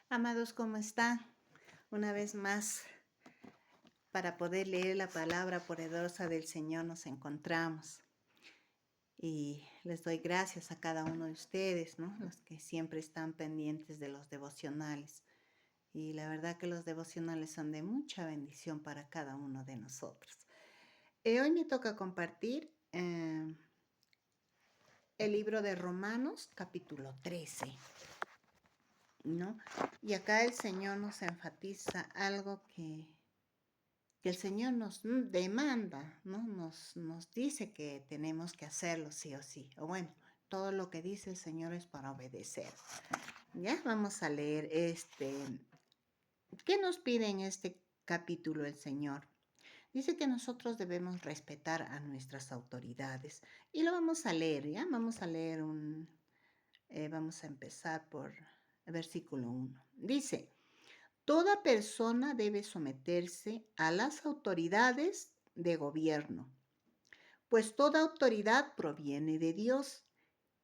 Amados, ¿cómo están? Una vez más, para poder leer la palabra poderosa del Señor nos encontramos. Y les doy gracias a cada uno de ustedes, ¿no? Los que siempre están pendientes de los devocionales. Y la verdad que los devocionales son de mucha bendición para cada uno de nosotros. Hoy me toca compartir el libro de Romanos, capítulo 13, ¿no? Y acá el Señor nos enfatiza algo que el Señor nos demanda, ¿no? Nos dice que tenemos que hacerlo sí o sí. O bueno, todo lo que dice el Señor es para obedecer. Ya vamos a leer ¿qué nos pide en este capítulo el Señor? Dice que nosotros debemos respetar a nuestras autoridades. Y lo vamos a leer, ¿ya? Vamos a empezar por el versículo 1. Dice: toda persona debe someterse a las autoridades de gobierno, pues toda autoridad proviene de Dios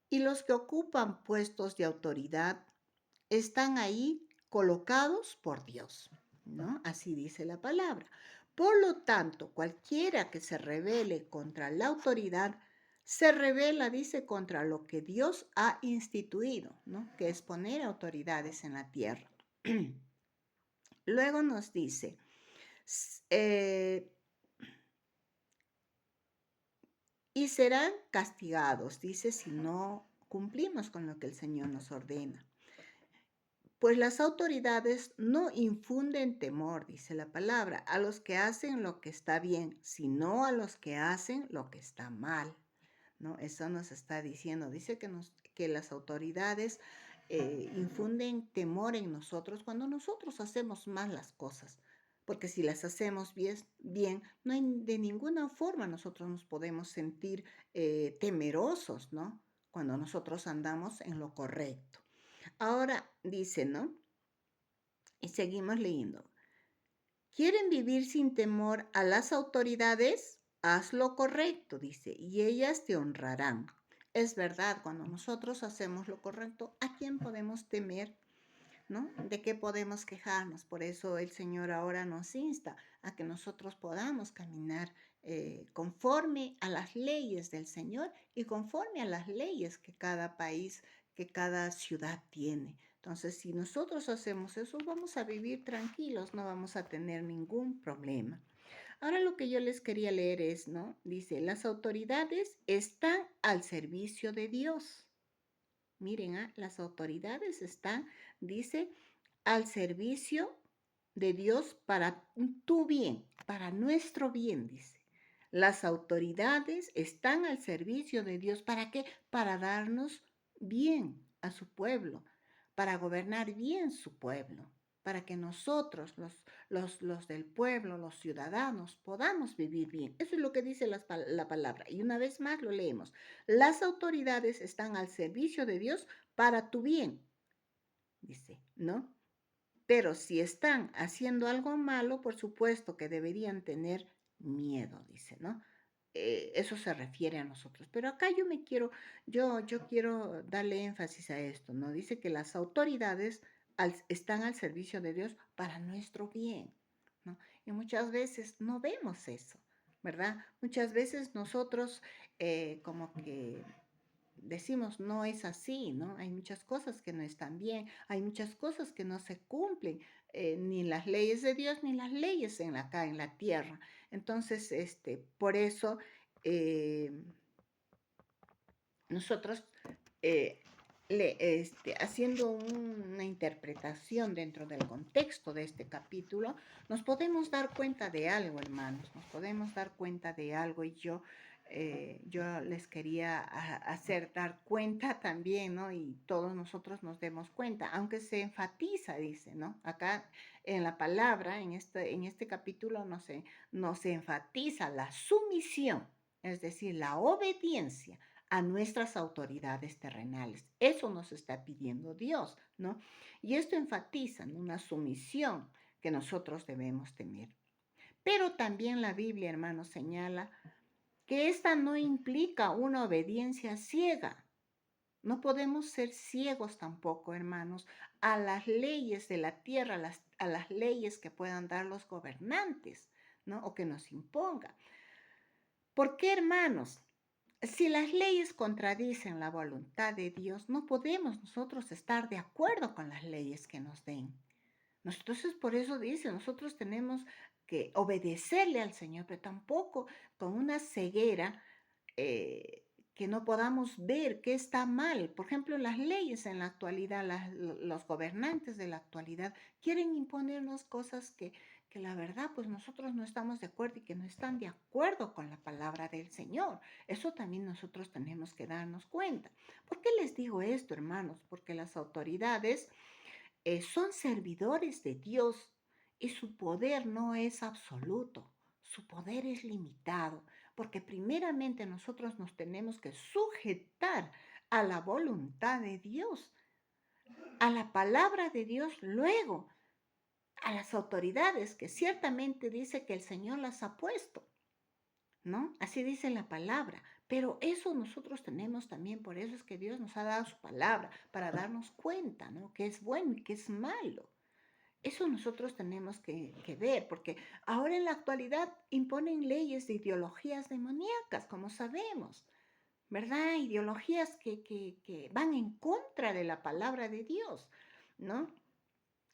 y los que ocupan puestos de autoridad están ahí colocados por Dios, ¿no? Así dice la palabra. Por lo tanto, cualquiera que se rebele contra la autoridad, se rebela, dice, contra lo que Dios ha instituido, ¿no? Que es poner autoridades en la tierra. Luego nos dice, y serán castigados, dice, si no cumplimos con lo que el Señor nos ordena. Pues las autoridades no infunden temor, dice la palabra, a los que hacen lo que está bien, sino a los que hacen lo que está mal, ¿no? Eso nos está diciendo. Dice que las autoridades infunden temor en nosotros cuando nosotros hacemos mal las cosas. Porque si las hacemos bien, no hay de ninguna forma nosotros nos podemos sentir temerosos, ¿no? Cuando nosotros andamos en lo correcto. Ahora dice, ¿no? Y seguimos leyendo. ¿Quieren vivir sin temor a las autoridades? Haz lo correcto, dice, y ellas te honrarán. Es verdad, cuando nosotros hacemos lo correcto, ¿a quién podemos temer? ¿No? ¿De qué podemos quejarnos? Por eso el Señor ahora nos insta a que nosotros podamos caminar conforme a las leyes del Señor y conforme a las leyes que cada país, que cada ciudad tiene. Entonces, si nosotros hacemos eso, vamos a vivir tranquilos, no vamos a tener ningún problema. Ahora lo que yo les quería leer es, ¿no? Dice, las autoridades están al servicio de Dios. Miren, las autoridades están, dice, al servicio de Dios para tu bien, para nuestro bien, dice. Las autoridades están al servicio de Dios. ¿Para qué? Para darnos bien a su pueblo, para gobernar bien su pueblo, para que nosotros, los del pueblo, los ciudadanos, podamos vivir bien. Eso es lo que dice la palabra. Y una vez más lo leemos. Las autoridades están al servicio de Dios para tu bien, dice, ¿no? Pero si están haciendo algo malo, por supuesto que deberían tener miedo, dice, ¿no? Eso se refiere a nosotros. Pero acá yo quiero darle énfasis a esto, ¿no? Dice que las autoridades están al servicio de Dios para nuestro bien, ¿no? Y muchas veces no vemos eso, ¿verdad? Muchas veces nosotros como que decimos, no es así, ¿no? Hay muchas cosas que no están bien, hay muchas cosas que no se cumplen, ni las leyes de Dios, ni las leyes acá en la tierra. Entonces, por eso nosotros, eh, haciendo una interpretación dentro del contexto de este capítulo, nos podemos dar cuenta de algo, hermanos, nos podemos dar cuenta de algo y yo les quería hacer dar cuenta también, ¿no? Y todos nosotros nos demos cuenta, aunque se enfatiza, dice, ¿no? Acá en la palabra, en este capítulo, nos enfatiza la sumisión, es decir, la obediencia a nuestras autoridades terrenales. Eso nos está pidiendo Dios, ¿no? Y esto enfatiza, ¿no?, una sumisión que nosotros debemos tener. Pero también la Biblia, hermanos, señala que esta no implica una obediencia ciega, No podemos ser ciegos tampoco, hermanos, a las leyes de la tierra, a las leyes que puedan dar los gobernantes, ¿no? O que nos impongan. ¿Por qué, hermanos? Si las leyes contradicen la voluntad de Dios, no podemos nosotros estar de acuerdo con las leyes que nos den. Entonces, por eso dice, nosotros tenemos que obedecerle al Señor, pero tampoco con una ceguera que no podamos ver qué está mal. Por ejemplo, las leyes en la actualidad, los gobernantes de la actualidad quieren imponernos cosas que la verdad, pues nosotros no estamos de acuerdo y que no están de acuerdo con la palabra del Señor. Eso también nosotros tenemos que darnos cuenta. ¿Por qué les digo esto, hermanos? Porque las autoridades son servidores de Dios y su poder no es absoluto, su poder es limitado, porque primeramente nosotros nos tenemos que sujetar a la voluntad de Dios, a la palabra de Dios, luego a las autoridades que ciertamente dice que el Señor las ha puesto. ¿No? Así dice la palabra, pero eso nosotros tenemos también, por eso es que Dios nos ha dado su palabra, para darnos cuenta, ¿no? Que es bueno y que es malo. Eso nosotros tenemos que ver, porque ahora en la actualidad imponen leyes de ideologías demoníacas, como sabemos, ¿verdad? Ideologías que van en contra de la palabra de Dios, ¿no?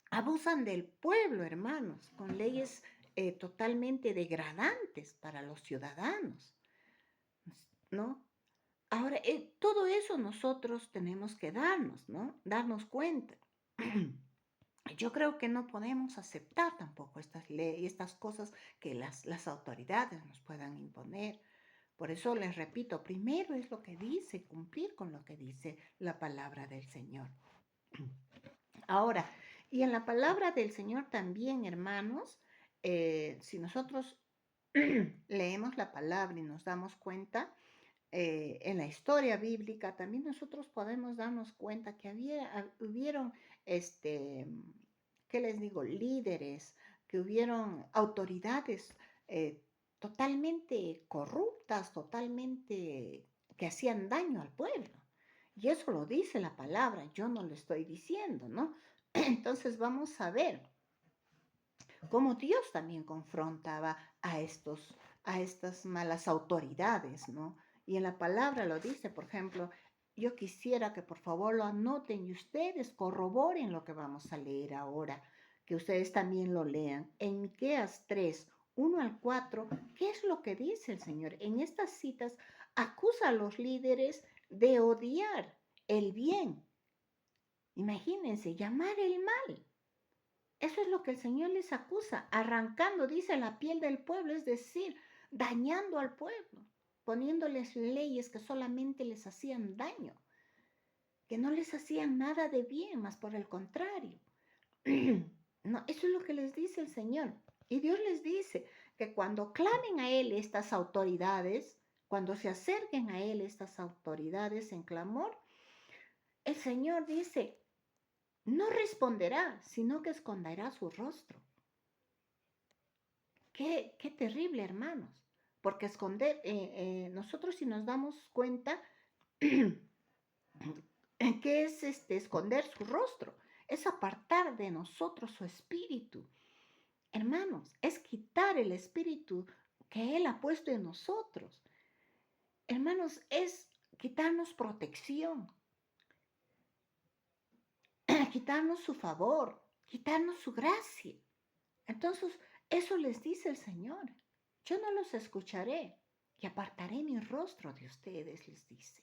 Abusan del pueblo, hermanos, con leyes totalmente degradantes para los ciudadanos, ¿no? Ahora, todo eso nosotros tenemos que darnos, ¿no? Darnos cuenta. Yo creo que no podemos aceptar tampoco estas leyes, estas cosas que las autoridades nos puedan imponer. Por eso les repito, primero es lo que dice, cumplir con lo que dice la palabra del Señor. Ahora, y en la palabra del Señor también, hermanos, si nosotros leemos la palabra y nos damos cuenta, en la historia bíblica también nosotros podemos darnos cuenta que hubieron, ¿qué les digo? Líderes, que hubieron autoridades totalmente corruptas, totalmente que hacían daño al pueblo. Y eso lo dice la palabra, yo no lo estoy diciendo, ¿no? Entonces vamos a ver cómo Dios también confrontaba a estas malas autoridades, ¿no? Y en la palabra lo dice, por ejemplo, yo quisiera que por favor lo anoten y ustedes corroboren lo que vamos a leer ahora, que ustedes también lo lean. En Miqueas 3, 1 al 4, ¿qué es lo que dice el Señor? En estas citas acusa a los líderes de odiar el bien. Imagínense, llamar el mal. Eso es lo que el Señor les acusa, arrancando, dice, la piel del pueblo, es decir, dañando al pueblo, poniéndoles leyes que solamente les hacían daño, que no les hacían nada de bien, más por el contrario. No, eso es lo que les dice el Señor. Y Dios les dice que cuando clamen a Él estas autoridades, cuando se acerquen a Él estas autoridades en clamor, el Señor dice, no responderá, sino que esconderá su rostro. Qué terrible, hermanos, porque esconder, nosotros si nos damos cuenta, ¿qué es esconder su rostro? Es apartar de nosotros su espíritu. Hermanos, es quitar el espíritu que Él ha puesto en nosotros. Hermanos, es quitarnos protección, quitarnos su favor, quitarnos su gracia. Entonces, eso les dice el Señor. Yo no los escucharé y apartaré mi rostro de ustedes, les dice.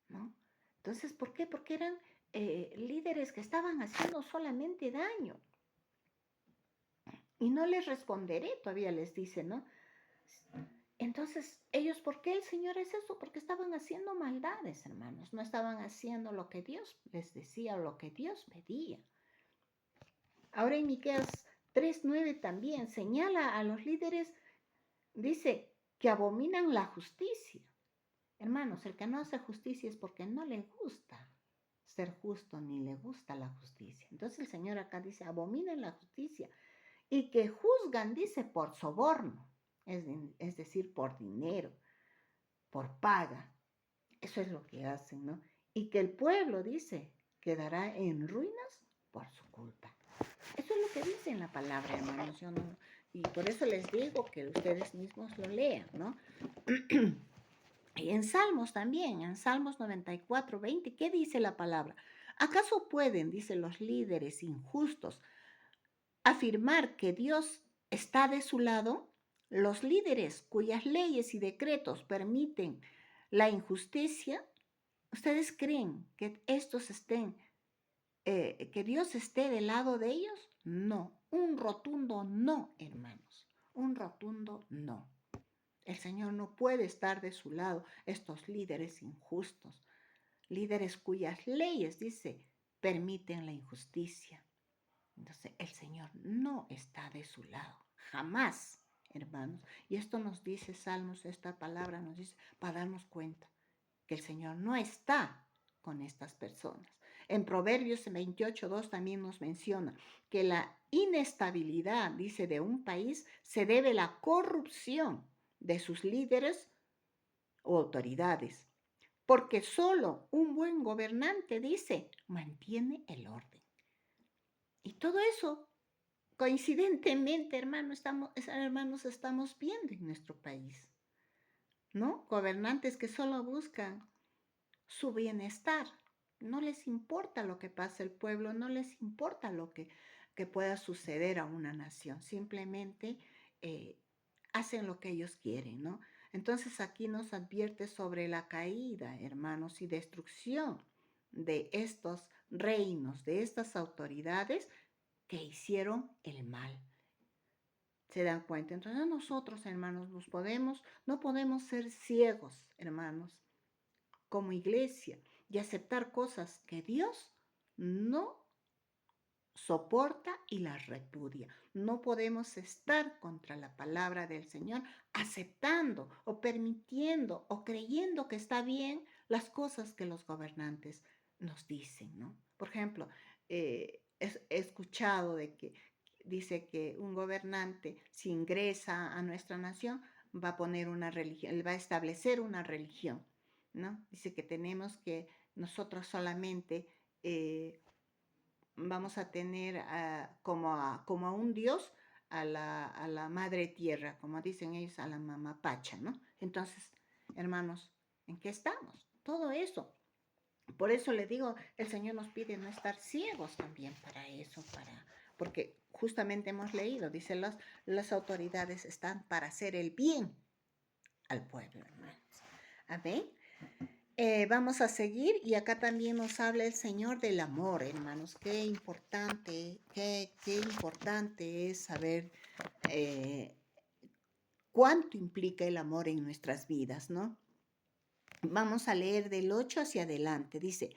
¿No? Entonces, ¿por qué? Porque eran líderes que estaban haciendo solamente daño. Y no les responderé, todavía les dice, ¿no? Entonces, ellos, ¿por qué el Señor es eso? Porque estaban haciendo maldades, hermanos. No estaban haciendo lo que Dios les decía o lo que Dios pedía. Ahora en Miqueas 3:9 también señala a los líderes, dice, que abominan la justicia. Hermanos, el que no hace justicia es porque no le gusta ser justo ni le gusta la justicia. Entonces el Señor acá dice, abominan la justicia y que juzgan, dice, por soborno, es decir, por dinero, por paga. Eso es lo que hacen, ¿no? y que el pueblo, dice, quedará en ruinas por su culpa. Eso es lo que dice en la palabra, hermanos. Yo no, y por eso les digo que ustedes mismos lo lean, ¿no? Y en Salmos también, en Salmos 94, 20, ¿qué dice la palabra? ¿Acaso pueden, dicen los líderes injustos, afirmar que Dios está de su lado? Los líderes cuyas leyes y decretos permiten la injusticia, ¿ustedes creen que estos estén, que Dios esté del lado de ellos? No, un rotundo no, hermanos, un rotundo no. El Señor no puede estar de su lado, estos líderes injustos, líderes cuyas leyes, dice, permiten la injusticia. Entonces, el Señor no está de su lado, jamás, hermanos. Y esto nos dice Salmos, esta palabra nos dice, para darnos cuenta que el Señor no está con estas personas. En Proverbios 28:2 también nos menciona que la inestabilidad, dice, de un país se debe a la corrupción de sus líderes o autoridades, porque solo un buen gobernante, dice, mantiene el orden. Y todo eso, coincidentemente, hermanos, estamos viendo en nuestro país, ¿no? Gobernantes que solo buscan su bienestar. No les importa lo que pasa el pueblo, no les importa lo que pueda suceder a una nación. Simplemente hacen lo que ellos quieren, ¿no? Entonces aquí nos advierte sobre la caída, hermanos, y destrucción de estos reinos, de estas autoridades que hicieron el mal. ¿Se dan cuenta? Entonces nosotros, hermanos, no podemos ser ciegos, hermanos, como iglesia y aceptar cosas que Dios no soporta y las repudia. No podemos estar contra la palabra del Señor aceptando o permitiendo o creyendo que está bien las cosas que los gobernantes nos dicen, ¿no? Por ejemplo, he escuchado de que dice que un gobernante, si ingresa a nuestra nación, va a poner una religión, va a establecer una religión, ¿no? Dice que tenemos que nosotros solamente vamos a tener como a un dios a la madre tierra, como dicen ellos, a la mamá Pacha, ¿no? Entonces, hermanos, ¿en qué estamos? Todo eso. Por eso le digo, el Señor nos pide no estar ciegos también para eso, porque justamente hemos leído, dice, las autoridades están para hacer el bien al pueblo, hermanos. Amén. Vamos a seguir y acá también nos habla el Señor del amor, hermanos. Qué importante es saber cuánto implica el amor en nuestras vidas, ¿no? Vamos a leer del 8 hacia adelante. Dice,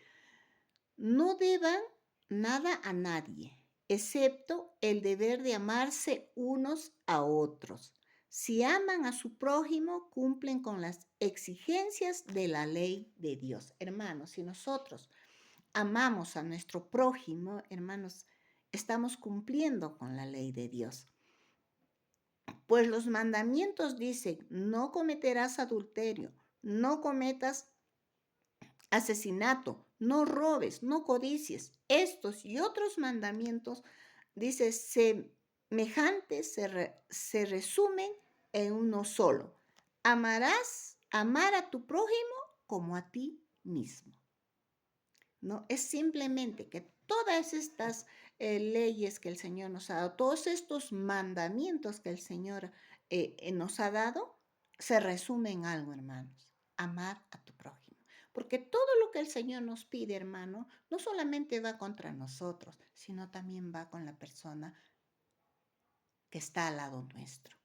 no deban nada a nadie, excepto el deber de amarse unos a otros. Si aman a su prójimo, cumplen con las exigencias de la ley de Dios. Hermanos, si nosotros amamos a nuestro prójimo, hermanos, estamos cumpliendo con la ley de Dios. Pues los mandamientos dicen, no cometerás adulterio, no cometas asesinato, no robes, no codicies. Estos y otros mandamientos, dice, semejantes se resumen en uno solo. Amar a tu prójimo como a ti mismo. ¿No? Es simplemente que todas estas leyes que el Señor nos ha dado, todos estos mandamientos que el Señor nos ha dado, se resumen en algo, hermanos. Amar a tu prójimo. Porque todo lo que el Señor nos pide, hermano, no solamente va contra nosotros, sino también va con la persona que está al lado nuestro.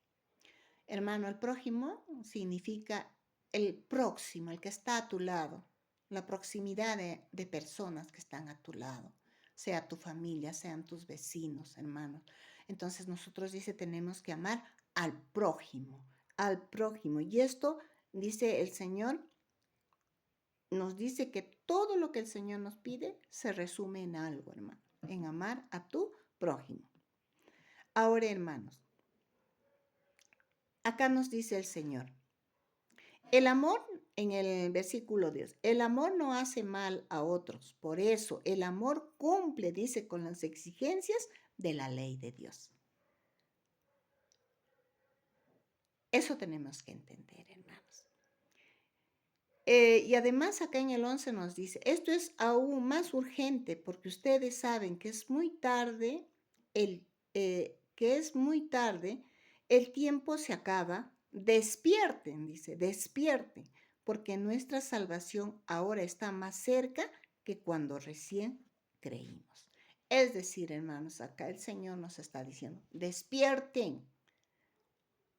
Hermano, el prójimo significa el próximo, el que está a tu lado, la proximidad de personas que están a tu lado, sea tu familia, sean tus vecinos, hermanos. Entonces nosotros dice, tenemos que amar al prójimo, al prójimo. Y esto, dice el Señor, nos dice que todo lo que el Señor nos pide se resume en algo, hermano, en amar a tu prójimo. Ahora, hermanos, acá nos dice el Señor, el amor en el versículo 10, el amor no hace mal a otros, por eso el amor cumple, dice, con las exigencias de la ley de Dios. Eso tenemos que entender, hermanos. Y además acá en el 11 nos dice, esto es aún más urgente porque ustedes saben que es muy tarde, el tiempo se acaba. Despierten, dice, despierten, porque nuestra salvación ahora está más cerca que cuando recién creímos. Es decir, hermanos, acá el Señor nos está diciendo, despierten,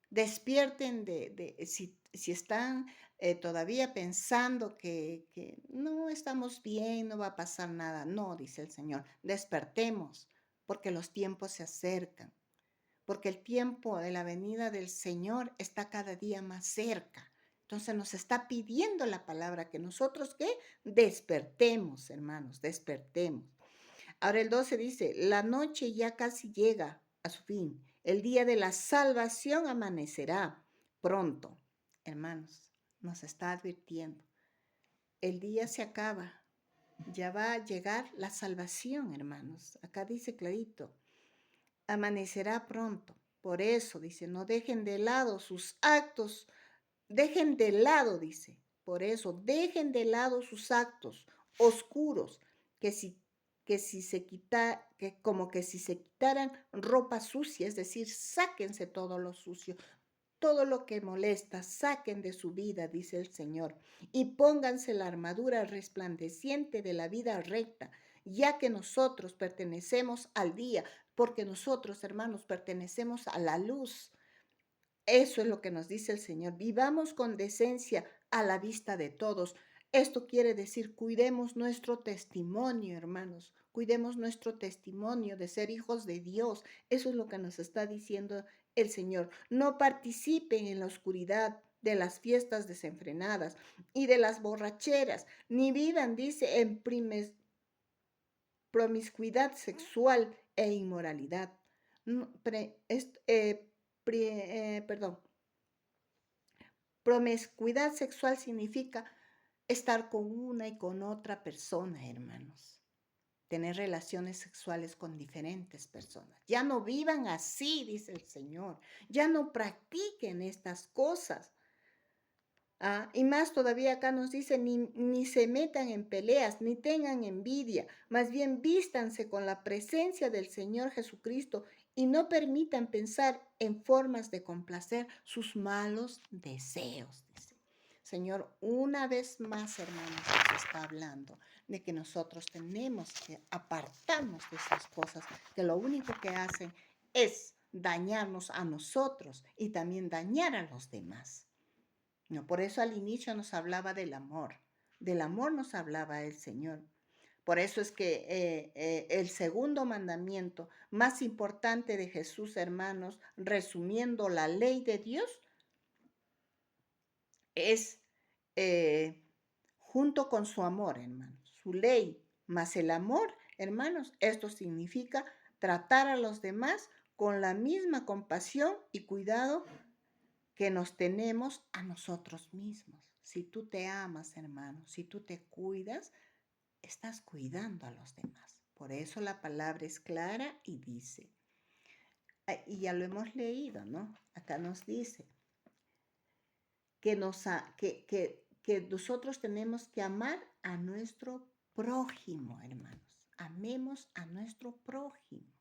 despierten si están todavía pensando que no estamos bien, no va a pasar nada. No, dice el Señor, despertemos, porque los tiempos se acercan, porque el tiempo de la venida del Señor está cada día más cerca. Entonces nos está pidiendo la palabra que nosotros, ¿qué? Despertemos, hermanos, despertemos. Ahora el 12 dice, la noche ya casi llega a su fin. El día de la salvación amanecerá pronto. Hermanos, nos está advirtiendo. El día se acaba. Ya va a llegar la salvación, hermanos. Acá dice clarito, amanecerá pronto. Por eso dice, no dejen de lado sus actos. Dejen de lado, dice. Por eso, dejen de lado sus actos oscuros, que si como que si se quitaran ropa sucia, es decir, sáquense todo lo sucio, todo lo que molesta, saquen de su vida, dice el Señor, y pónganse la armadura resplandeciente de la vida recta, ya que nosotros pertenecemos al día, porque nosotros, hermanos, pertenecemos a la luz. Eso es lo que nos dice el Señor. Vivamos con decencia a la vista de todos. Esto quiere decir, cuidemos nuestro testimonio, hermanos. Cuidemos nuestro testimonio de ser hijos de Dios. Eso es lo que nos está diciendo el Señor. No participen en la oscuridad de las fiestas desenfrenadas y de las borracheras, ni vivan, dice, en promiscuidad sexual e inmoralidad. Perdón. Promiscuidad sexual significa estar con una y con otra persona, hermanos. Tener relaciones sexuales con diferentes personas. Ya no vivan así, dice el Señor. Ya no practiquen estas cosas. Y más todavía acá nos dice, ni se metan en peleas, ni tengan envidia, más bien vístanse con la presencia del Señor Jesucristo y no permitan pensar en formas de complacer sus malos deseos, dice. Señor, una vez más, hermanos, nos está hablando de que nosotros tenemos que apartarnos de esas cosas, que lo único que hacen es dañarnos a nosotros y también dañar a los demás. No, por eso al inicio nos hablaba del amor nos hablaba el Señor. Por eso es que el segundo mandamiento más importante de Jesús, hermanos, resumiendo la ley de Dios, es junto con su amor, hermanos, su ley más el amor, hermanos, esto significa tratar a los demás con la misma compasión y cuidado que nos tenemos a nosotros mismos. Si tú te amas, hermano, si tú te cuidas, estás cuidando a los demás. Por eso la palabra es clara y dice, y ya lo hemos leído, ¿no? Acá nos dice que nosotros tenemos que amar a nuestro prójimo, hermanos. Amemos a nuestro prójimo.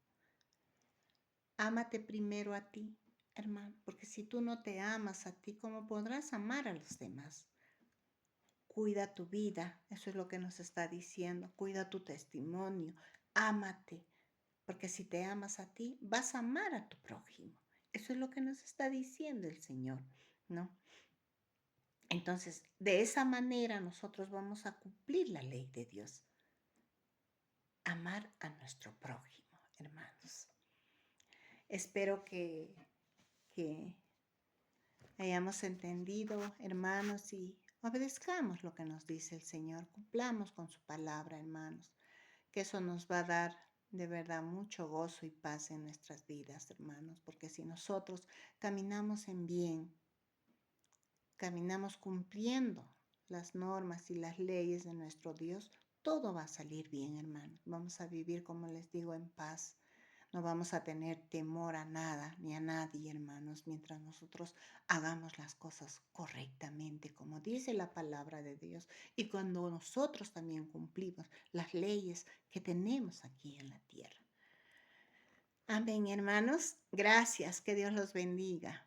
Ámate primero a ti, hermano, porque si tú no te amas a ti, ¿cómo podrás amar a los demás? Cuida tu vida, eso es lo que nos está diciendo. Cuida tu testimonio, ámate, porque si te amas a ti, vas a amar a tu prójimo. Eso es lo que nos está diciendo el Señor, ¿no? Entonces, de esa manera nosotros vamos a cumplir la ley de Dios. Amar a nuestro prójimo, hermanos. Espero que hayamos entendido, hermanos, y obedezcamos lo que nos dice el Señor. Cumplamos con su palabra, hermanos, que eso nos va a dar de verdad mucho gozo y paz en nuestras vidas, hermanos, porque si nosotros caminamos en bien, caminamos cumpliendo las normas y las leyes de nuestro Dios, todo va a salir bien, hermanos. Vamos a vivir, como les digo, en paz. No vamos a tener temor a nada ni a nadie, hermanos, mientras nosotros hagamos las cosas correctamente, como dice la palabra de Dios, y cuando nosotros también cumplimos las leyes que tenemos aquí en la tierra. Amén, hermanos. Gracias. Que Dios los bendiga.